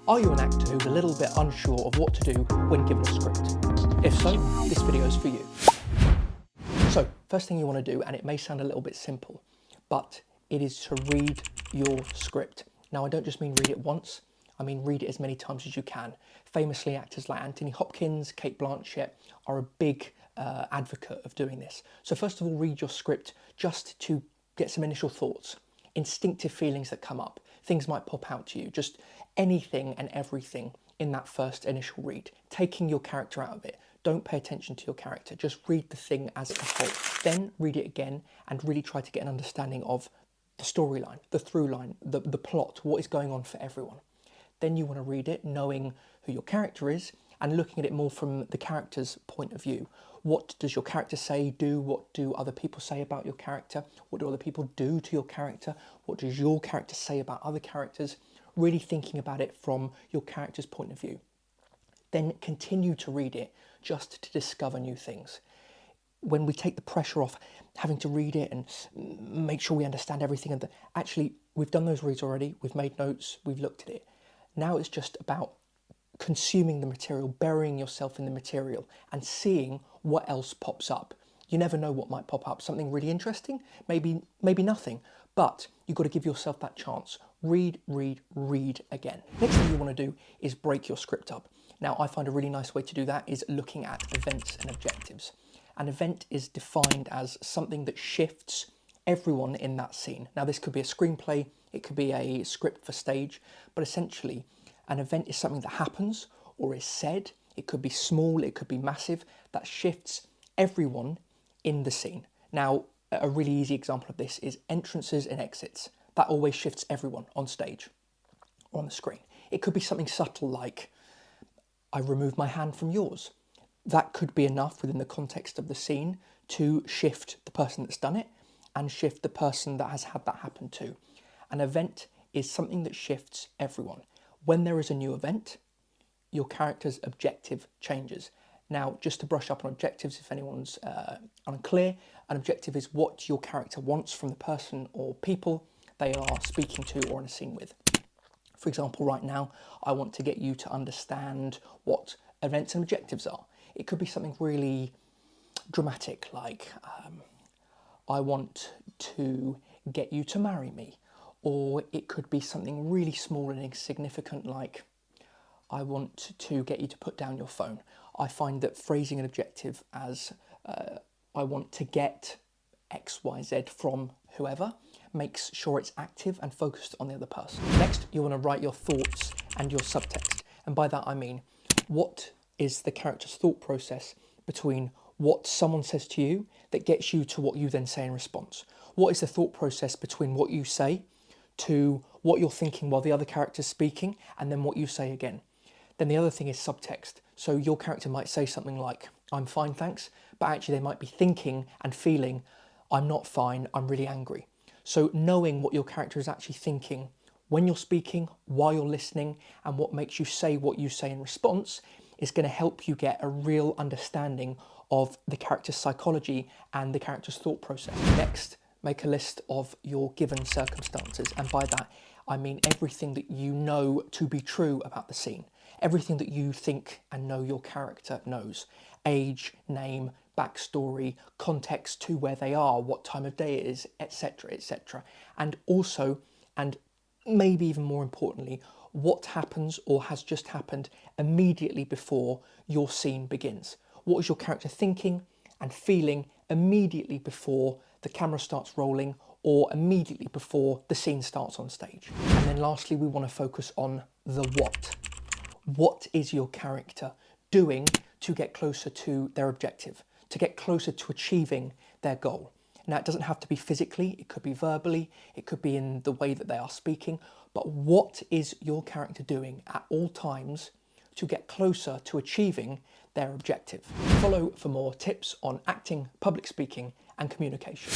Are you an actor who's a little bit unsure of what to do when given a script? If so, this video is for you. So, first thing you want to do, and it may sound a little bit simple, but it is to read your script. Now, I don't just mean read it once, I mean read it as many times as you can. Famously, actors like Anthony Hopkins, Cate Blanchett are a big advocate of doing this. So first of all, read your script just to get some initial thoughts, instinctive feelings that come up. Things might pop out to you, just anything and everything in that first initial read, taking your character out of it. Don't pay attention to your character, just read the thing as a whole. Then read it again and really try to get an understanding of the storyline, the through line, the plot, what is going on for everyone. Then you want to read it knowing who your character is and looking at it more from the character's point of view. What does your character say, do? What do other people say about your character? What do other people do to your character? What does your character say about other characters? Really thinking about it from your character's point of view. Then continue to read it just to discover new things. When we take the pressure off having to read it and make sure we understand everything, and actually we've done those reads already, we've made notes, we've looked at it. Now it's just about consuming the material, burying yourself in the material and seeing what else pops up. You never know what might pop up. Something really interesting, maybe nothing, but you've got to give yourself that chance. Read, read, read again. Next thing you want to do is break your script up. Now, I find a really nice way to do that is looking at events and objectives. An event is defined as something that shifts everyone in that scene. Now, this could be a screenplay, it could be a script for stage, but essentially an event is something that happens or is said. It could be small, it could be massive, that shifts everyone in the scene. Now, a really easy example of this is entrances and exits. That always shifts everyone on stage or on the screen. It could be something subtle like, I remove my hand from yours. That could be enough within the context of the scene to shift the person that's done it and shift the person that has had that happen to. An event is something that shifts everyone. When there is a new event, your character's objective changes. Now, just to brush up on objectives, if anyone's unclear, an objective is what your character wants from the person or people they are speaking to or in a scene with. For example, right now, I want to get you to understand what events and objectives are. It could be something really dramatic, like I want to get you to marry me. Or it could be something really small and insignificant, like I want to get you to put down your phone. I find that phrasing an objective as I want to get X, Y, Z from whoever makes sure it's active and focused on the other person. Next, you want to write your thoughts and your subtext. And by that I mean, what is the character's thought process between what someone says to you that gets you to what you then say in response? What is the thought process between what you say to what you're thinking while the other character's speaking, and then what you say again? Then the other thing is subtext. So your character might say something like, I'm fine, thanks, but actually they might be thinking and feeling, I'm not fine, I'm really angry. So knowing what your character is actually thinking when you're speaking, while you're listening, and what makes you say what you say in response is going to help you get a real understanding of the character's psychology and the character's thought process. Next, make a list of your given circumstances, and by that I mean everything that you know to be true about the scene, everything that you think and know your character knows. Age, name, backstory, context to where they are, what time of day it is, etc, etc. And also, and maybe even more importantly, what happens or has just happened immediately before your scene begins. What is your character thinking and feeling immediately before the camera starts rolling or immediately before the scene starts on stage? And then lastly, we want to focus on the what. What is your character doing to get closer to their objective, to get closer to achieving their goal? Now, it doesn't have to be physically, it could be verbally, it could be in the way that they are speaking, but what is your character doing at all times to get closer to achieving their objective? Follow for more tips on acting, public speaking, and communication.